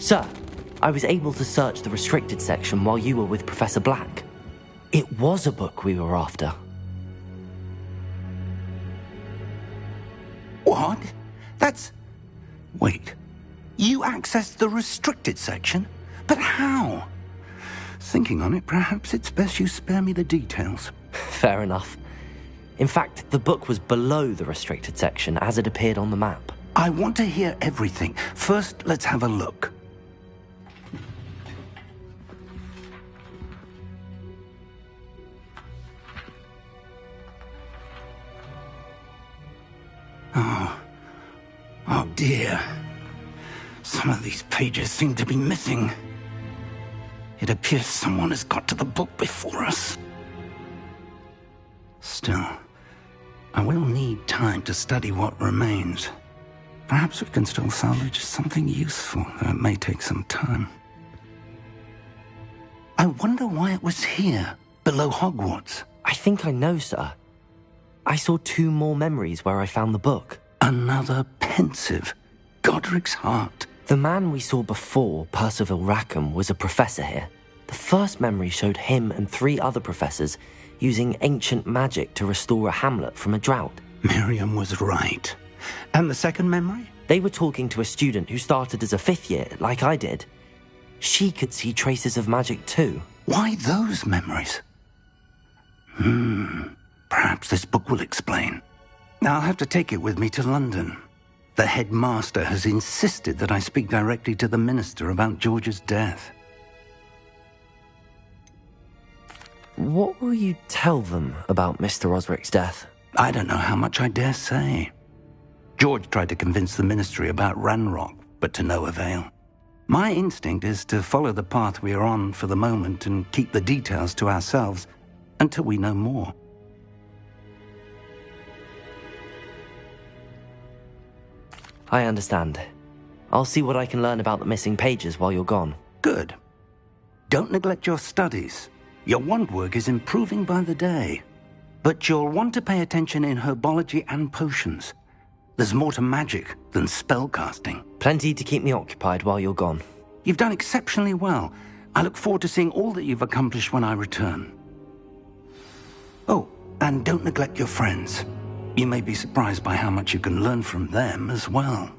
Sir, I was able to search the restricted section while you were with Professor Black. It was a book we were after. What? That's... Wait. You accessed the restricted section? But how? Thinking on it, perhaps it's best you spare me the details. Fair enough. In fact, the book was below the restricted section as it appeared on the map. I want to hear everything. First, let's have a look. Oh dear. Some of these pages seem to be missing. It appears someone has got to the book before us. Still, I will need time to study what remains. Perhaps we can still salvage something useful, though it may take some time. I wonder why it was here, below Hogwarts. I think I know, sir. I saw 2 more memories where I found the book. Another pensive. Godric's heart. The man we saw before, Percival Rackham, was a professor here. The first memory showed him and 3 other professors using ancient magic to restore a hamlet from a drought. Miriam was right. And the second memory? They were talking to a student who started as a 5th year, like I did. She could see traces of magic too. Why those memories? Perhaps this book will explain. I'll have to take it with me to London. The headmaster has insisted that I speak directly to the minister about George's death. What will you tell them about Mr. Osric's death? I don't know how much I dare say. George tried to convince the ministry about Ranrock, but to no avail. My instinct is to follow the path we are on for the moment and keep the details to ourselves until we know more. I understand. I'll see what I can learn about the missing pages while you're gone. Good. Don't neglect your studies. Your wand work is improving by the day. But you'll want to pay attention in herbology and potions. There's more to magic than spellcasting. Plenty to keep me occupied while you're gone. You've done exceptionally well. I look forward to seeing all that you've accomplished when I return. Oh, and don't neglect your friends. You may be surprised by how much you can learn from them as well.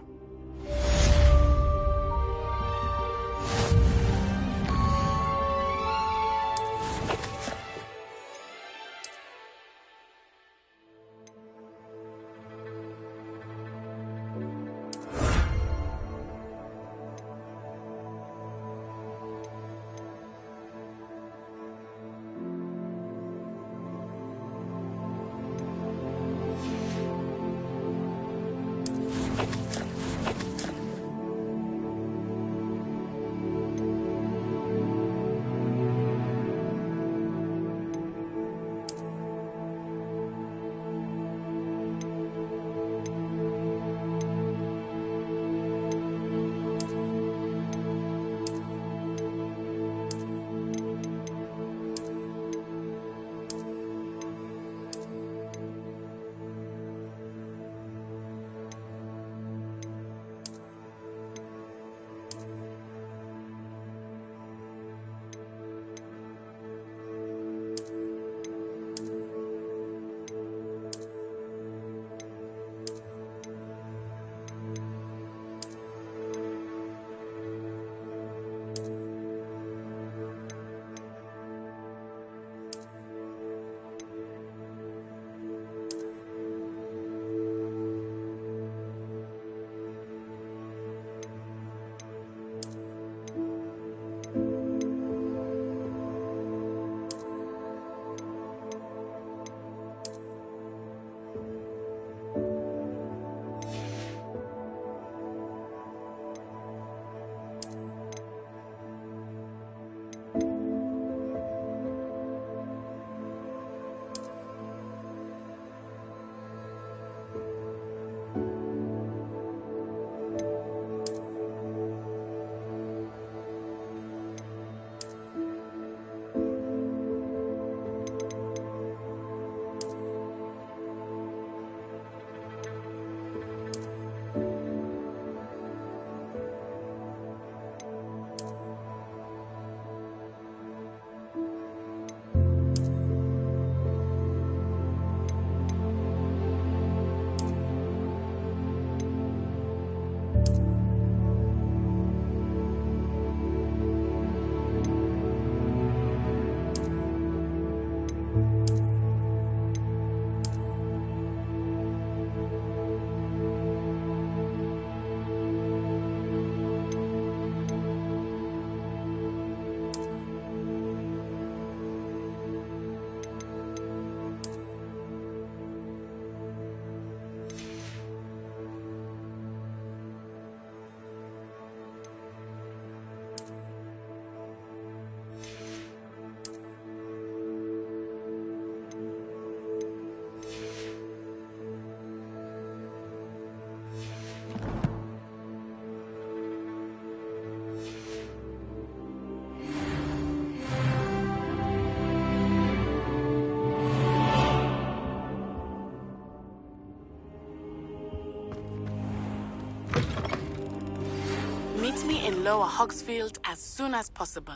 Meet me in Lower Hogsfield as soon as possible.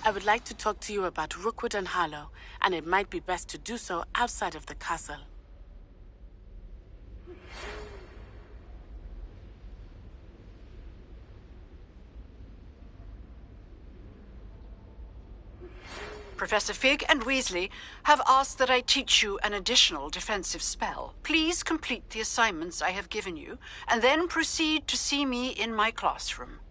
I would like to talk to you about Rookwood and Harlow, and it might be best to do so outside of the castle. Professor Fig and Weasley have asked that I teach you an additional defensive spell. Please complete the assignments I have given you, and then proceed to see me in my classroom.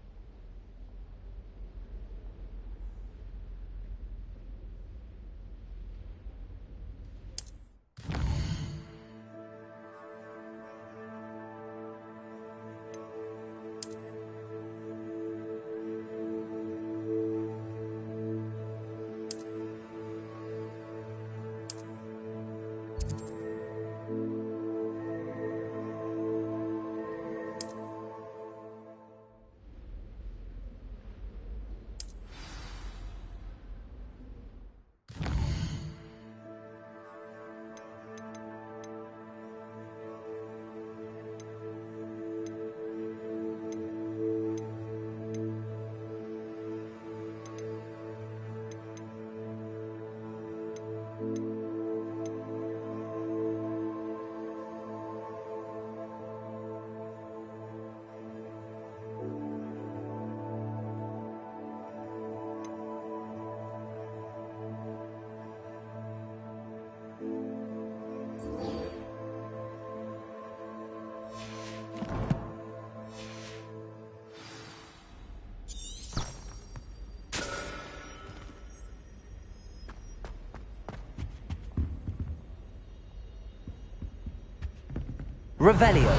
Revelio.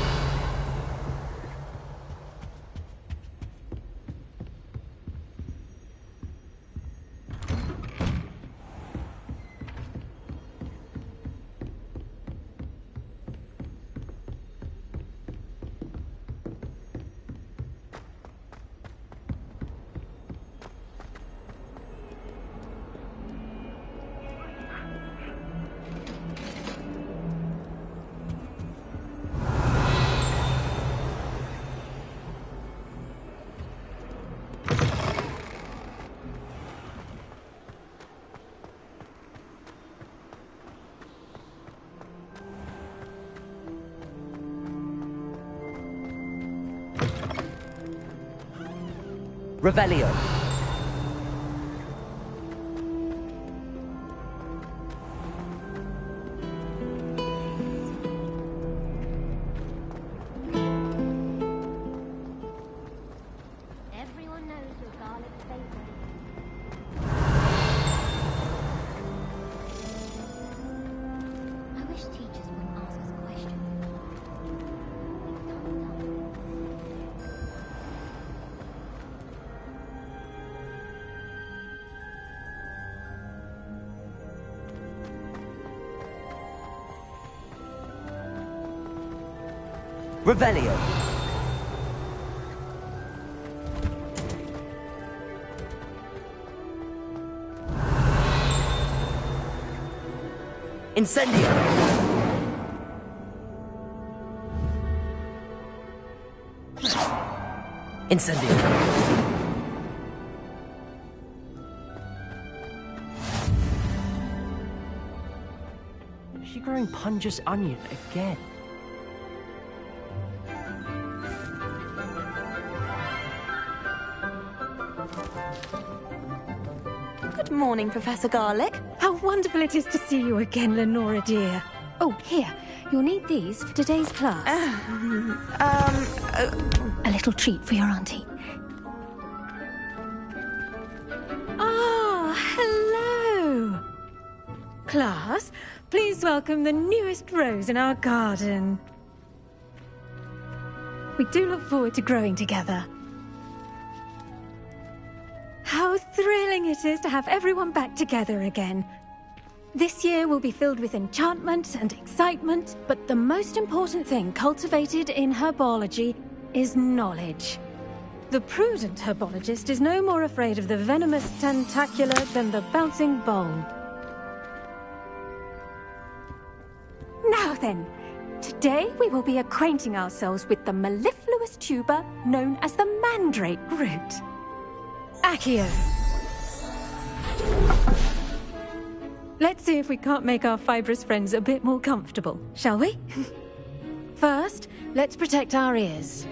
Revelio. Everyone knows your garlic's favorite. I wish teachers wouldn't ask us questions. Revelio. Incendio. Incendio. Is she growing Punja's onion again? Good morning, Professor Garlic. How wonderful it is to see you again, Lenora dear. Oh, here. You'll need these for today's class. A little treat for your auntie. Ah, hello. Class, please welcome the newest rose in our garden. We do look forward to growing together. How thrilling it is to have everyone back together again. This year will be filled with enchantment and excitement, but the most important thing cultivated in herbology is knowledge. The prudent herbologist is no more afraid of the venomous tentacula than the bouncing bowl. Now then, to Today we will be acquainting ourselves with the mellifluous tuber known as the mandrake root. Accio. Let's see if we can't make our fibrous friends a bit more comfortable, shall we? First, let's protect our ears.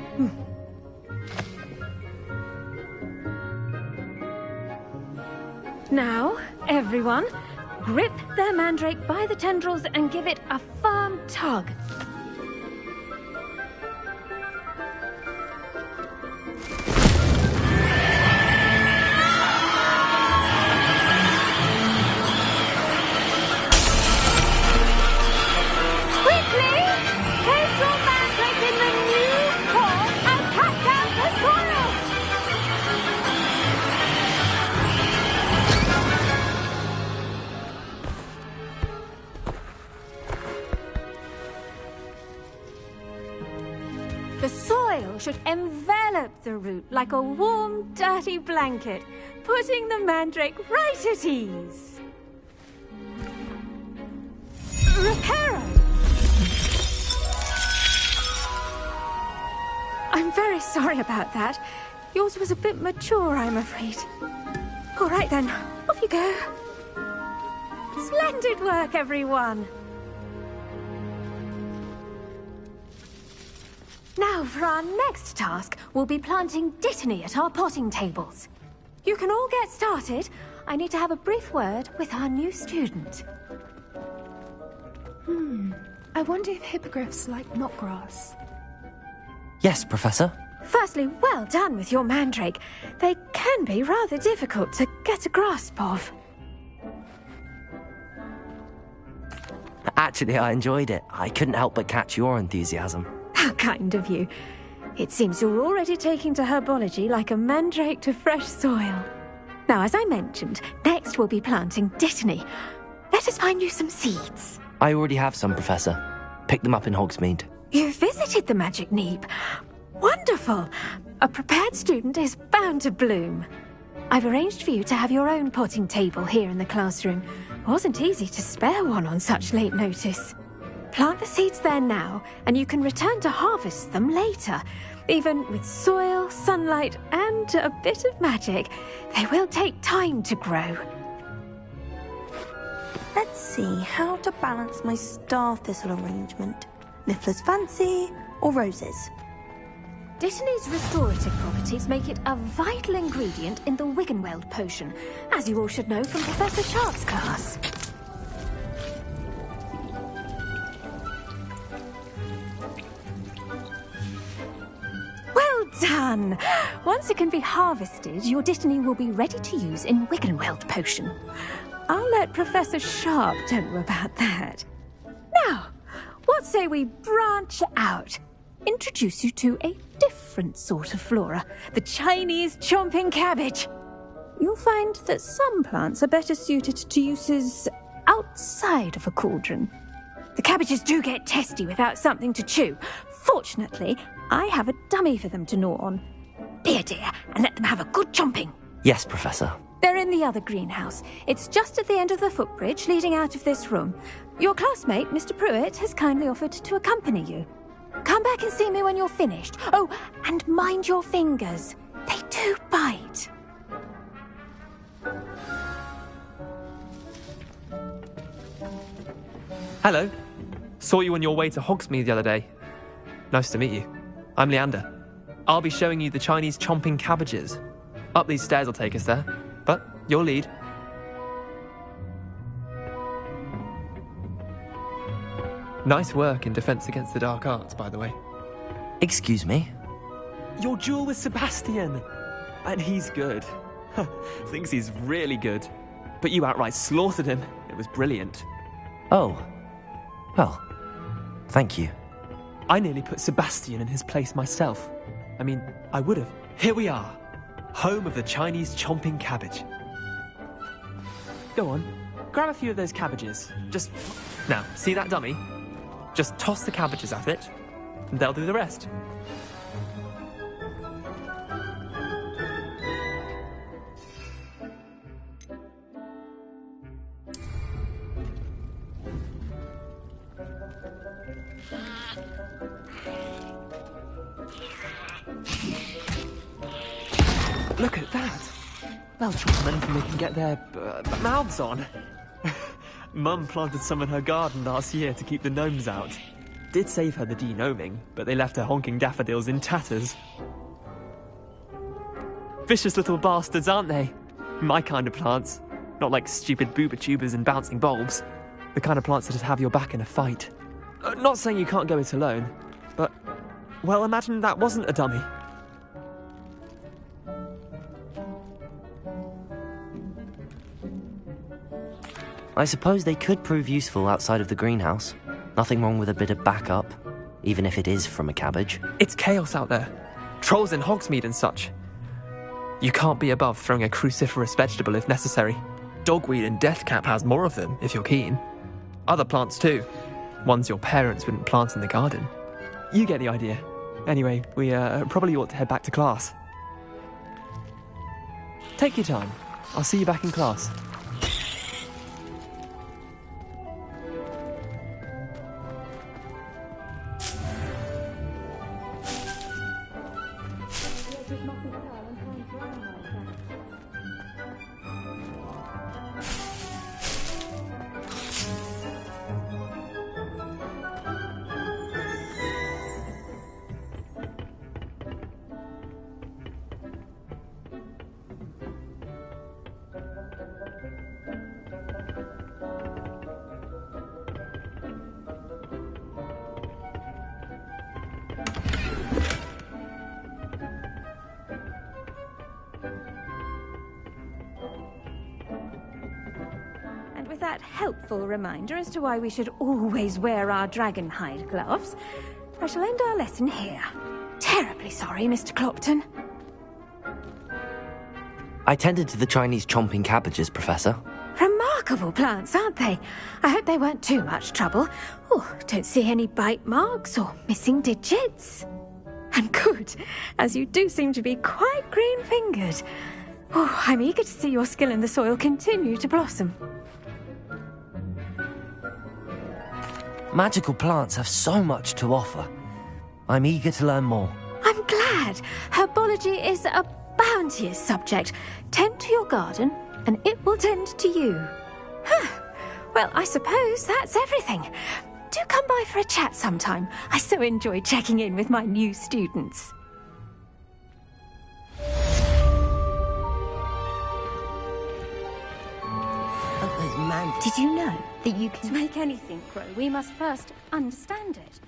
Now, everyone, grip their mandrake by the tendrils and give it a firm tug. Quickly, place your mandrake in the new pot and cut down the soil. The soil should envelop the root like a warm, dirty blanket, putting the mandrake right at ease. Reparo! I'm very sorry about that. Yours was a bit mature, I'm afraid. All right then, off you go. Splendid work, everyone. Now, for our next task, we'll be planting dittany at our potting tables. You can all get started. I need to have a brief word with our new student. I wonder if hippogriffs like knotgrass. Yes, Professor. Firstly, well done with your mandrake. They can be rather difficult to get a grasp of. Actually, I enjoyed it. I couldn't help but catch your enthusiasm. How kind of you. It seems you're already taking to herbology like a mandrake to fresh soil. Now, as I mentioned, next we'll be planting dittany. Let us find you some seeds. I already have some, Professor. Picked them up in Hogsmeade. You visited the Magic Neep. Wonderful. A prepared student is bound to bloom. I've arranged for you to have your own potting table here in the classroom. Wasn't easy to spare one on such late notice. Plant the seeds there now, and you can return to harvest them later. Even with soil, sunlight, and a bit of magic, they will take time to grow. Let's see how to balance my star thistle arrangement. Niffler's fancy or roses? Dittany's restorative properties make it a vital ingredient in the Wiggenweld potion, as you all should know from Professor Sharp's class. Well done! Once it can be harvested, your dittany will be ready to use in Wiggenweld potion. I'll let Professor Sharp tell you about that. Now, what say we branch out? Introduce you to a different sort of flora, the Chinese chomping cabbage. You'll find that some plants are better suited to uses outside of a cauldron. The cabbages do get testy without something to chew. Fortunately, I have a dummy for them to gnaw on. Be a dear and let them have a good chomping. Yes, Professor. They're in the other greenhouse. It's just at the end of the footbridge leading out of this room. Your classmate, Mr. Pruitt, has kindly offered to accompany you. Come back and see me when you're finished. Oh, and mind your fingers. They do bite. Hello. Saw you on your way to Hogsmeade the other day. Nice to meet you. I'm Leander. I'll be showing you the Chinese chomping cabbages. Up these stairs will take us there, but you'll lead. Nice work in Defense Against the Dark Arts, by the way. Excuse me? Your duel with Sebastian! And he's good. Thinks he's really good. But you outright slaughtered him. It was brilliant. Oh. Well, thank you. I nearly put Sebastian in his place myself. I mean, I would have. Here we are. Home of the Chinese chomping cabbage. Go on. Grab a few of those cabbages. Just... Now, see that dummy? Just toss the cabbages at it, and they'll do the rest. Look at that. They'll chop them anything they can get their mouths on. Mum planted some in her garden last year to keep the gnomes out. Did save her the de-gnoming, but they left her honking daffodils in tatters. Vicious little bastards, aren't they? My kind of plants. Not like stupid booba tubers and bouncing bulbs. The kind of plants that'd have your back in a fight. Not saying you can't go it alone, but, well, imagine that wasn't a dummy. I suppose they could prove useful outside of the greenhouse. Nothing wrong with a bit of backup, even if it is from a cabbage. It's chaos out there. Trolls in Hogsmeade and such. You can't be above throwing a cruciferous vegetable if necessary. Dogweed and deathcap has more of them, if you're keen. Other plants too. Ones your parents wouldn't plant in the garden. You get the idea. Anyway, we probably ought to head back to class. Take your time. I'll see you back in class. With that helpful reminder as to why we should always wear our dragon hide gloves, I shall end our lesson here. Terribly sorry, Mr. Clopton. I tended to the Chinese chomping cabbages, Professor. Remarkable plants, aren't they? I hope they weren't too much trouble. Oh, don't see any bite marks or missing digits. And good, as you do seem to be quite green-fingered. Oh, I'm eager to see your skill in the soil continue to blossom. Magical plants have so much to offer. I'm eager to learn more. I'm glad. Herbology is a bounteous subject. Tend to your garden, and it will tend to you. Well, I suppose that's everything. Do come by for a chat sometime. I so enjoy checking in with my new students. Did you know that you can... To make anything grow, we must first understand it.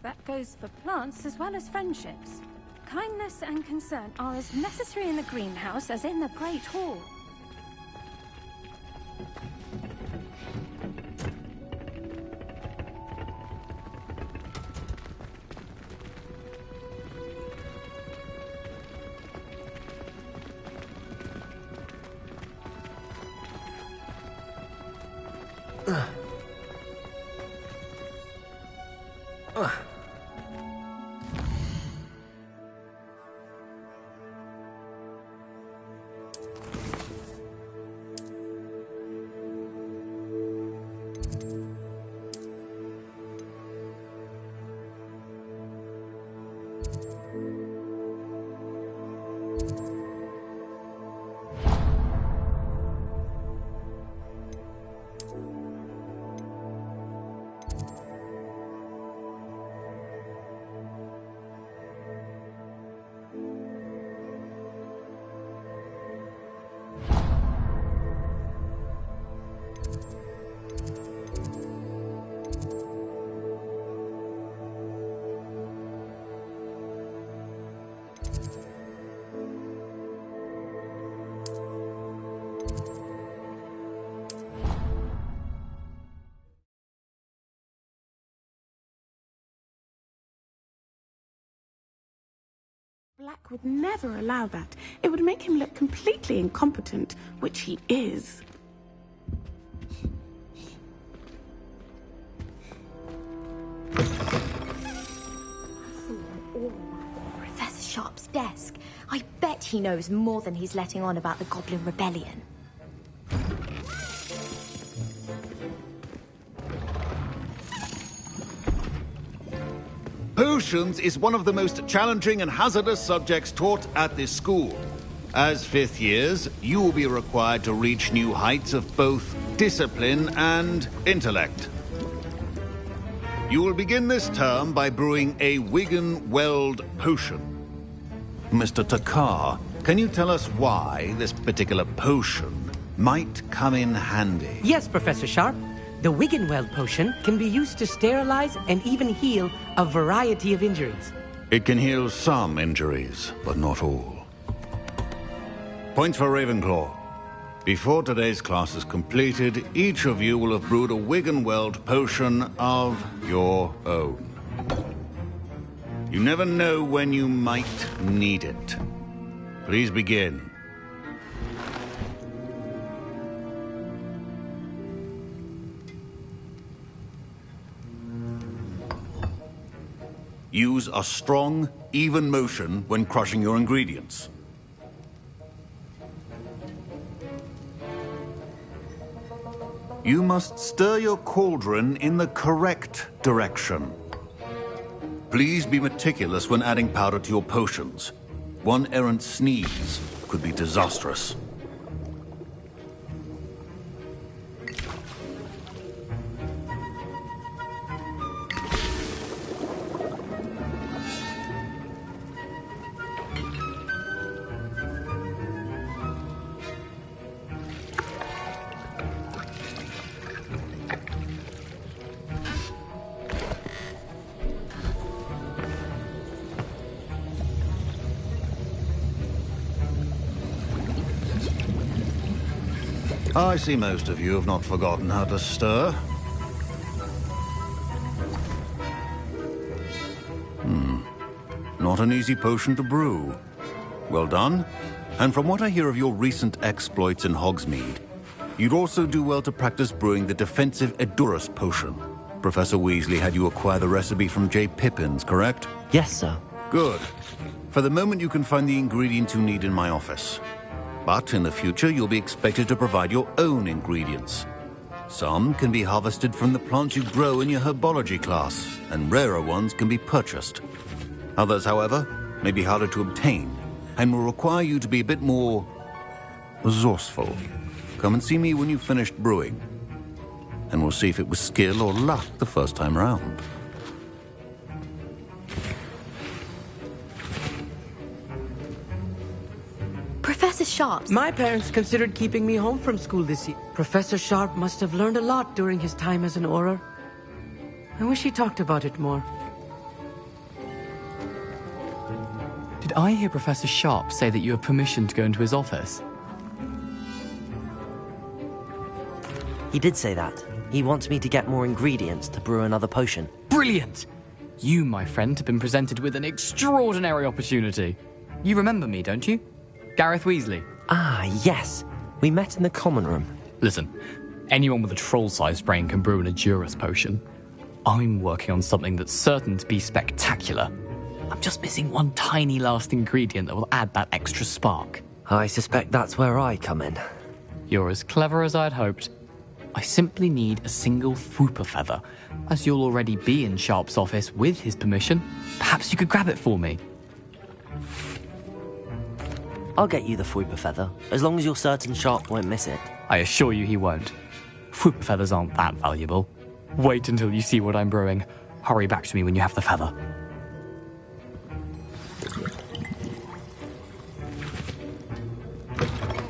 That goes for plants as well as friendships. Kindness and concern are as necessary in the greenhouse as in the Great Hall. Black would never allow that. It would make him look completely incompetent, which he is. Professor Sharp's desk. I bet he knows more than he's letting on about the Goblin Rebellion. Potions is one of the most challenging and hazardous subjects taught at this school. As fifth years, you will be required to reach new heights of both discipline and intellect. You will begin this term by brewing a Wigan Weld potion. Mr. Takar, can you tell us why this particular potion might come in handy? Yes, Professor Sharp. The Wiggenweld potion can be used to sterilize and even heal a variety of injuries. It can heal some injuries, but not all. Points for Ravenclaw. Before today's class is completed, each of you will have brewed a Wiggenweld potion of your own. You never know when you might need it. Please begin. Use a strong, even motion when crushing your ingredients. You must stir your cauldron in the correct direction. Please be meticulous when adding powder to your potions. One errant sneeze could be disastrous. I see most of you have not forgotten how to stir. Not an easy potion to brew. Well done. And from what I hear of your recent exploits in Hogsmeade, you'd also do well to practice brewing the defensive Edurus potion. Professor Weasley had you acquire the recipe from J. Pippins, correct? Yes, sir. Good. For the moment, you can find the ingredients you need in my office. But in the future, you'll be expected to provide your own ingredients. Some can be harvested from the plants you grow in your herbology class, and rarer ones can be purchased. Others, however, may be harder to obtain, and will require you to be a bit more resourceful. Come and see me when you've finished brewing, and we'll see if it was skill or luck the first time round. Professor Sharp. My parents considered keeping me home from school this year. Professor Sharp must have learned a lot during his time as an Auror. I wish he talked about it more. Did I hear Professor Sharp say that you have permission to go into his office? He did say that. He wants me to get more ingredients to brew another potion. Brilliant! You, my friend, have been presented with an extraordinary opportunity. You remember me, don't you? Gareth Weasley. Ah, yes. We met in the common room. Listen, anyone with a troll-sized brain can brew an Edurus potion. I'm working on something that's certain to be spectacular. I'm just missing one tiny last ingredient that will add that extra spark. I suspect that's where I come in. You're as clever as I'd hoped. I simply need a single Fwooper feather. As you'll already be in Sharp's office with his permission, perhaps you could grab it for me. I'll get you the Fwooper feather, as long as you're certain Sharp won't miss it. I assure you he won't. Fwooper feathers aren't that valuable. Wait until you see what I'm brewing. Hurry back to me when you have the feather.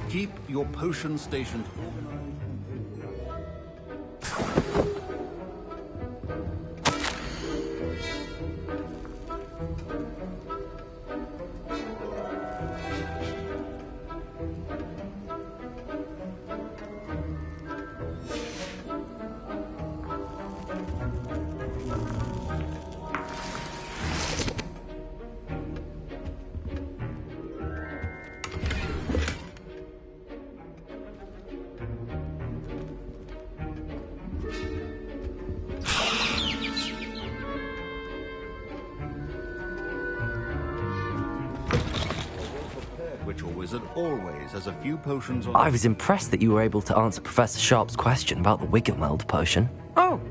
Keep your potion stationed. Wizard always has a few potions on. I was impressed that you were able to answer Professor Sharp's question about the Wiggenweld potion. Oh,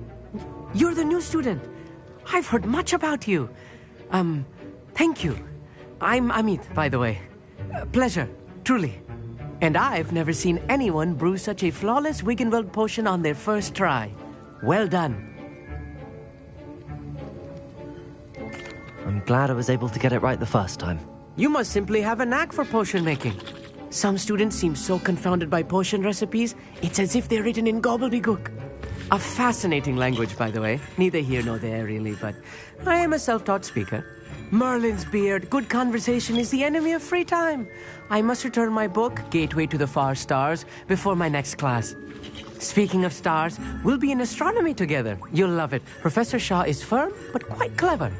you're the new student. I've heard much about you. Thank you. I'm Amit, by the way. Pleasure. Truly. And I've never seen anyone brew such a flawless Wiggenweld potion on their first try. Well done. I'm glad I was able to get it right the first time. You must simply have a knack for potion making. Some students seem so confounded by potion recipes, it's as if they're written in gobbledygook. A fascinating language, by the way. Neither here nor there, really, but I am a self-taught speaker. Merlin's beard, good conversation is the enemy of free time. I must return my book, Gateway to the Far Stars, before my next class. Speaking of stars, we'll be in astronomy together. You'll love it. Professor Shaw is firm, but quite clever.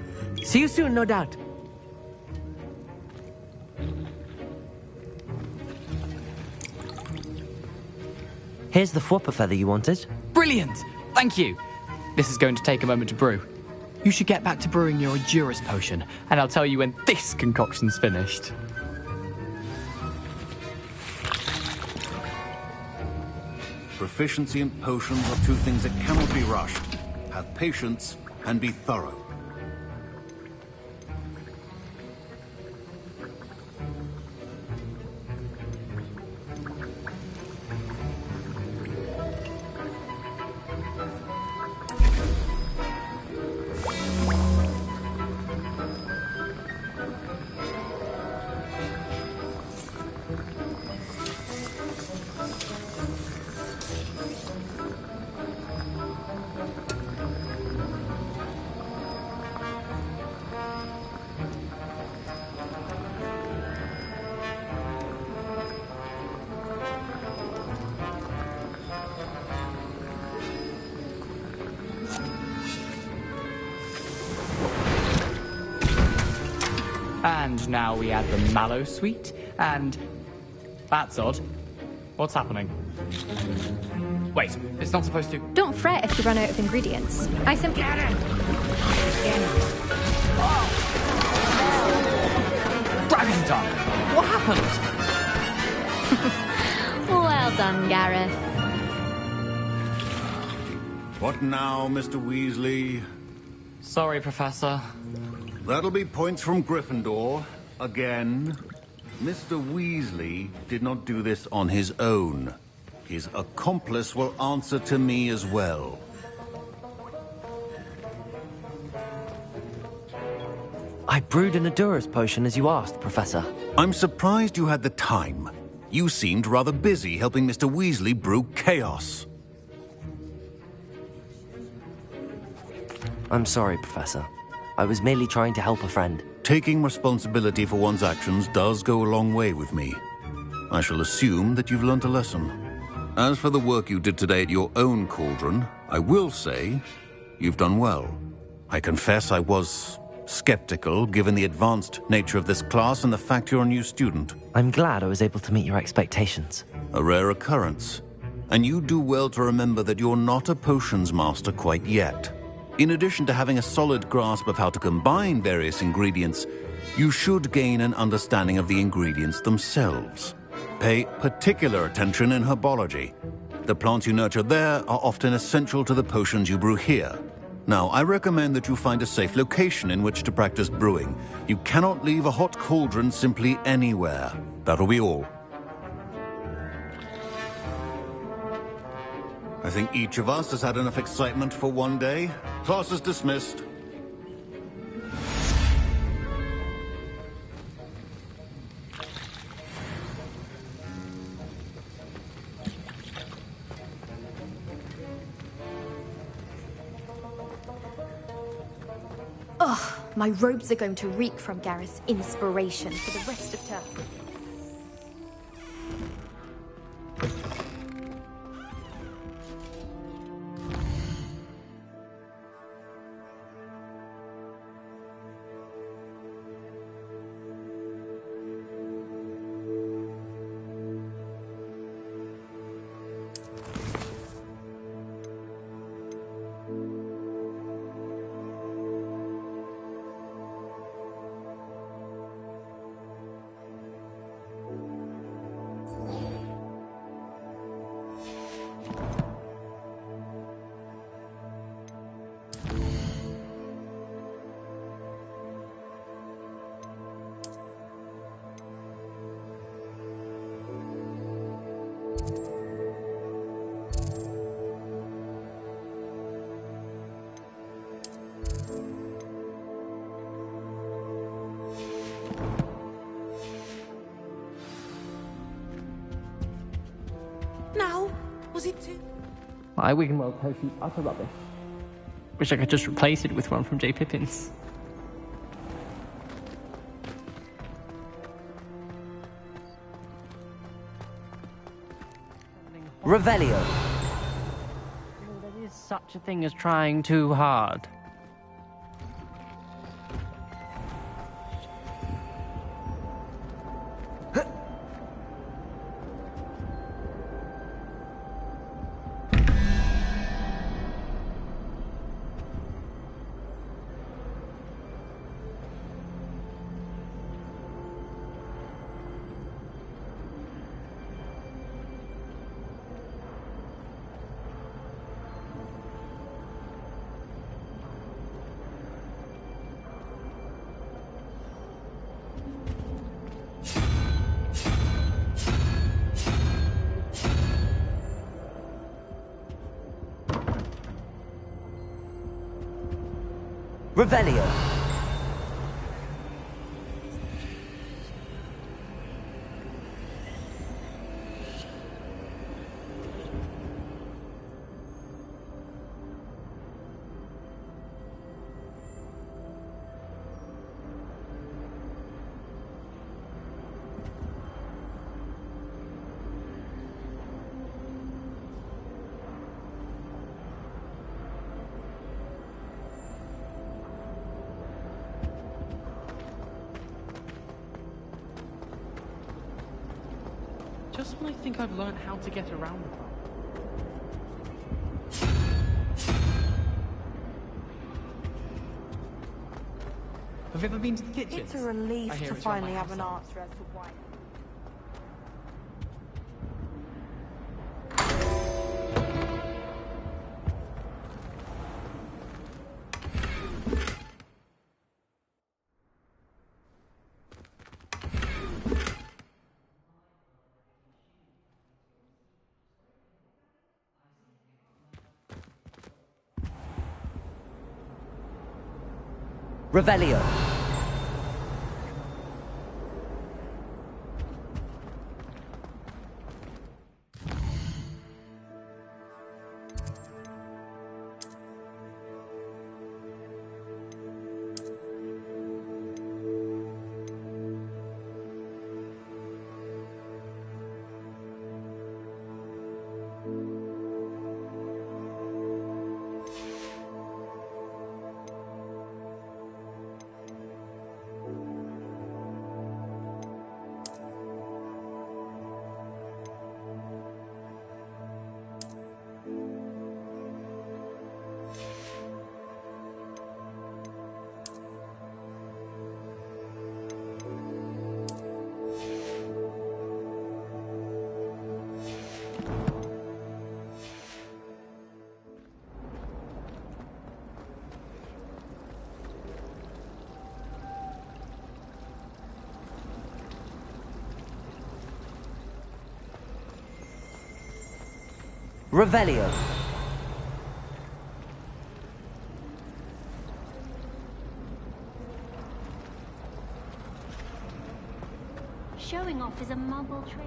See you soon, no doubt. Here's the Fwopper feather you wanted. Brilliant! Thank you. This is going to take a moment to brew. You should get back to brewing your Juris potion, and I'll tell you when this concoction's finished. Proficiency in potions are two things that cannot be rushed. Have patience and be thorough. And now we add the mallow sweet, and... That's odd. What's happening? Wait, it's not supposed to... Don't fret if you run out of ingredients. I simply... Get it! Dragon tongue! What happened? Well done, Gareth. What now, Mr. Weasley? Sorry, Professor. That'll be points from Gryffindor. Again. Mr. Weasley did not do this on his own. His accomplice will answer to me as well. I brewed an Adurus potion as you asked, Professor. I'm surprised you had the time. You seemed rather busy helping Mr. Weasley brew chaos. I'm sorry, Professor. I was merely trying to help a friend. Taking responsibility for one's actions does go a long way with me. I shall assume that you've learnt a lesson. As for the work you did today at your own cauldron, I will say you've done well. I confess I was skeptical, given the advanced nature of this class and the fact you're a new student. I'm glad I was able to meet your expectations. A rare occurrence. And you do well to remember that you're not a potions master quite yet. In addition to having a solid grasp of how to combine various ingredients, you should gain an understanding of the ingredients themselves. Pay particular attention in herbology. The plants you nurture there are often essential to the potions you brew here. Now, I recommend that you find a safe location in which to practice brewing. You cannot leave a hot cauldron simply anywhere. That'll be all. I think each of us has had enough excitement for one day. Class is dismissed. Ugh, my robes are going to reek from Gareth's inspiration for the rest of term. now? Was it too... My Wiggenweld toast utter rubbish. Wish I could just replace it with one from J. Pippin's. Revelio. There is such a thing as trying too hard. Revelio. Just when I think I've learned how to get around the park. Have you ever been to the kitchen? It's a relief to finally have an answer as to why. Revelio. Revelio. Showing off is a muggle trick.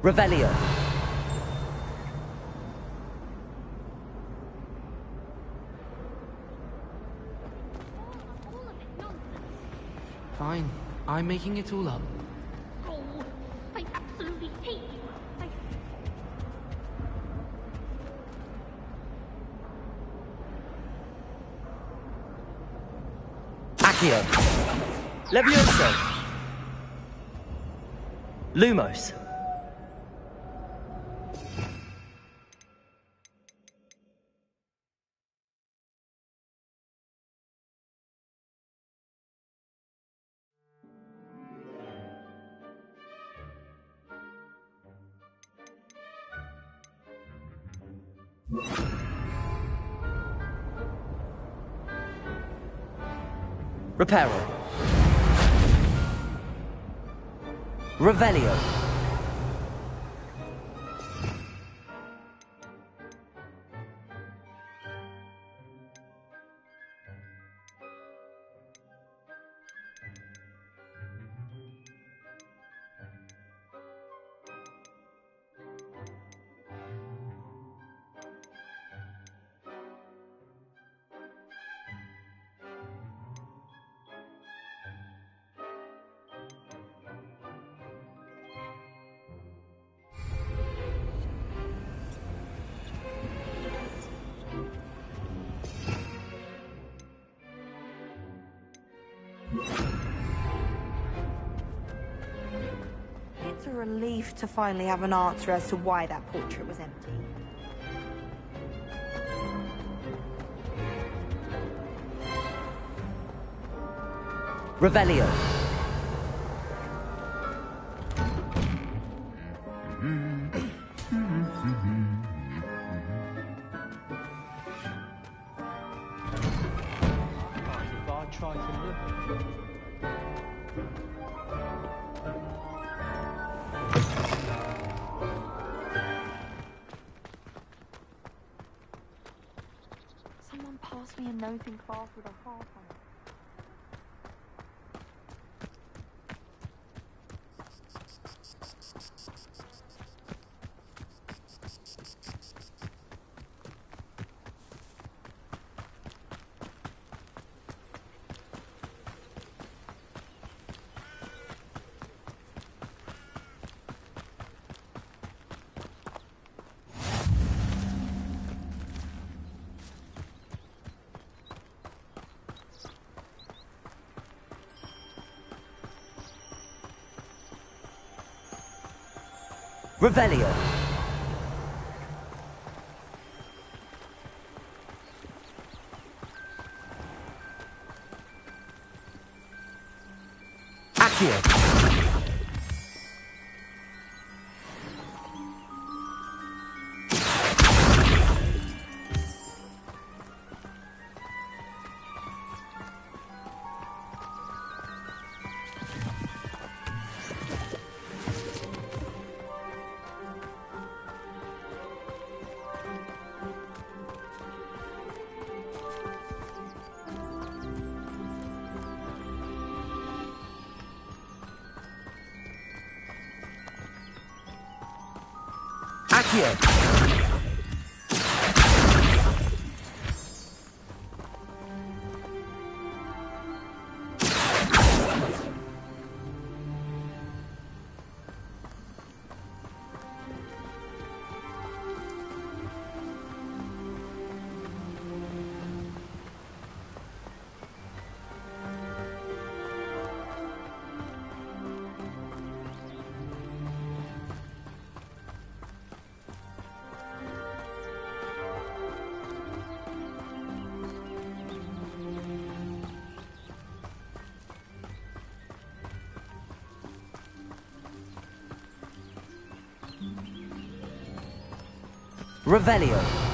Revelio. Fine. I'm making it all up. Oh, I absolutely hate you. Accio. Levioso. Lumos. Reparo. Revelio. It's a relief to finally have an answer as to why that portrait was empty. Revelio. Someone passed me a note in class with a heart on it. Revelio. Accio. Accio. Revelio.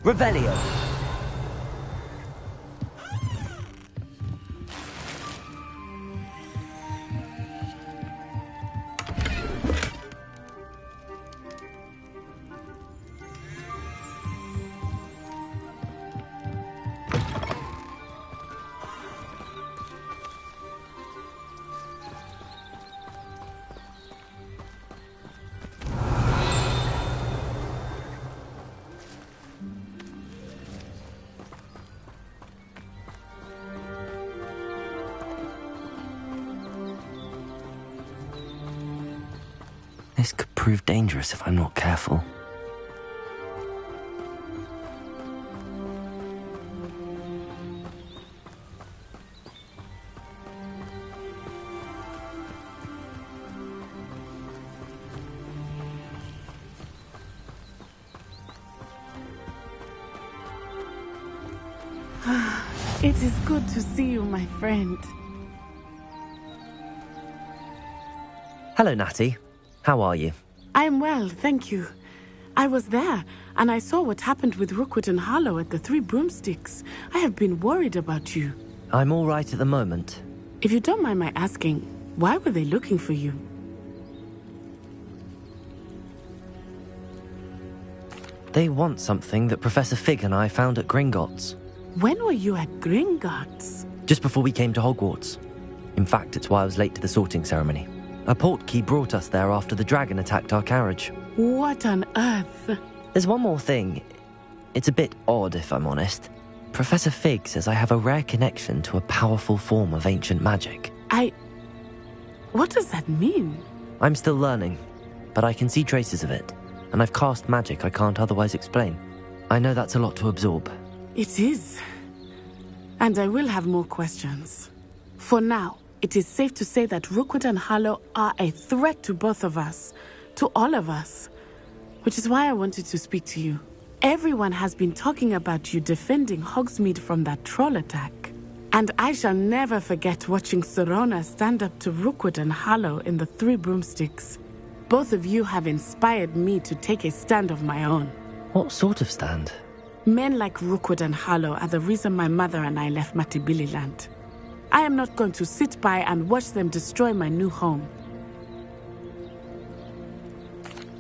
Revelio. This could prove dangerous if I'm not careful. It is good to see you, my friend. Hello, Natty. How are you? I'm well, thank you. I was there, and I saw what happened with Rookwood and Harlow at the Three Broomsticks. I have been worried about you. I'm all right at the moment. If you don't mind my asking, why were they looking for you? They want something that Professor Fig and I found at Gringotts. When were you at Gringotts? Just before we came to Hogwarts. In fact, it's why I was late to the sorting ceremony. A portkey brought us there after the dragon attacked our carriage. What on earth? There's one more thing. It's a bit odd, if I'm honest. Professor Fig says I have a rare connection to a powerful form of ancient magic. What does that mean? I'm still learning, but I can see traces of it, and I've cast magic I can't otherwise explain. I know that's a lot to absorb. It is. And I will have more questions. For now, it is safe to say that Rookwood and Harlow are a threat to both of us, to all of us. Which is why I wanted to speak to you. Everyone has been talking about you defending Hogsmeade from that troll attack. And I shall never forget watching Sorona stand up to Rookwood and Harlow in the Three Broomsticks. Both of you have inspired me to take a stand of my own. What sort of stand? Men like Rookwood and Harlow are the reason my mother and I left Matibililand. I am not going to sit by and watch them destroy my new home.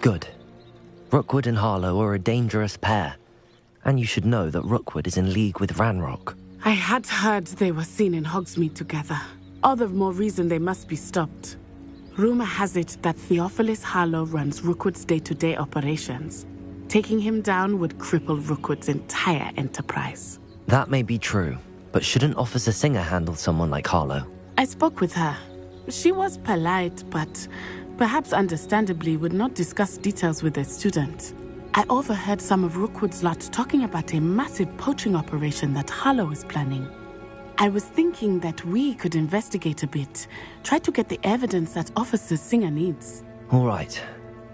Good. Rookwood and Harlow are a dangerous pair. And you should know that Rookwood is in league with Ranrock. I had heard they were seen in Hogsmeade together. All the more reason they must be stopped. Rumor has it that Theophilus Harlow runs Rookwood's day-to-day operations. Taking him down would cripple Rookwood's entire enterprise. That may be true, but shouldn't Officer Singer handle someone like Harlow? I spoke with her. She was polite, but perhaps understandably would not discuss details with a student. I overheard some of Rookwood's lot talking about a massive poaching operation that Harlow is planning. I was thinking that we could investigate a bit, try to get the evidence that Officer Singer needs. All right,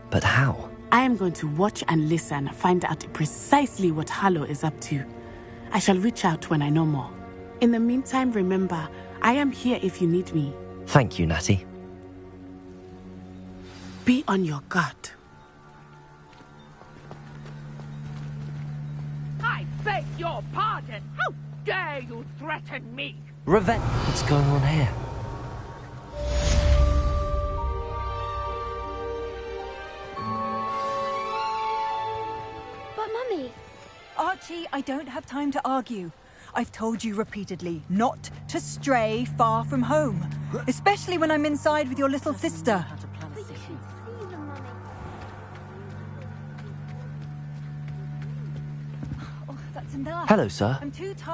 but how? I am going to watch and listen, find out precisely what Harlow is up to. I shall reach out when I know more. In the meantime, remember, I am here if you need me. Thank you, Natty. Be on your guard. I beg your pardon. How dare you threaten me? Revenge. What's going on here? But Mummy... Archie, I don't have time to argue. I've told you repeatedly not to stray far from home. Especially when I'm inside with your little sister. Hello, sir.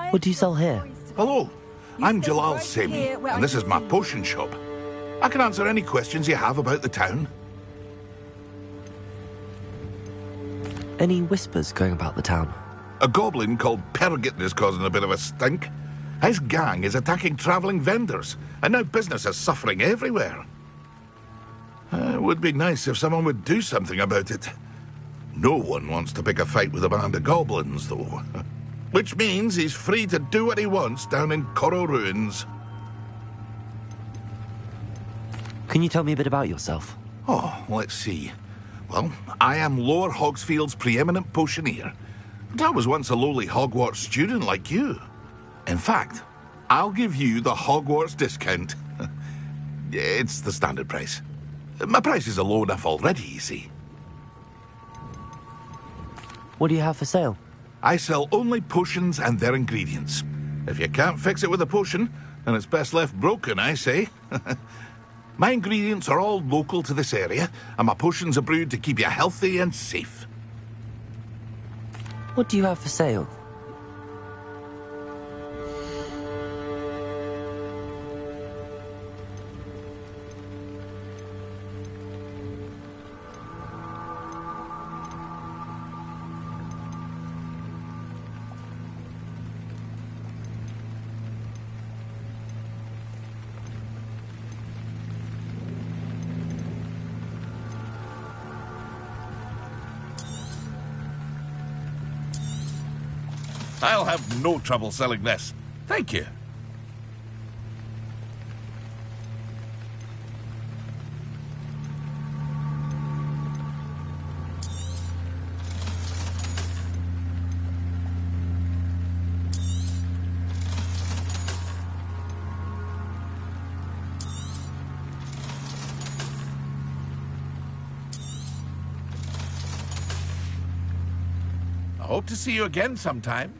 What do you sell here? Hello, I'm Jalal Semi, and this is my potion shop. I can answer any questions you have about the town. Any whispers going about the town? A goblin called Pergit is causing a bit of a stink. His gang is attacking travelling vendors, and now business is suffering everywhere. It would be nice if someone would do something about it. No one wants to pick a fight with a band of goblins, though. Which means he's free to do what he wants down in Coral Ruins. Can you tell me a bit about yourself? Oh, let's see. Well, I am Lower Hogsfield's preeminent potioneer. But I was once a lowly Hogwarts student like you. In fact, I'll give you the Hogwarts discount. It's the standard price. My prices are low enough already, you see. What do you have for sale? I sell only potions and their ingredients. If you can't fix it with a potion, then it's best left broken, I say. My ingredients are all local to this area, and my potions are brewed to keep you healthy and safe. What do you have for sale? I'll have no trouble selling this. Thank you. I hope to see you again sometime.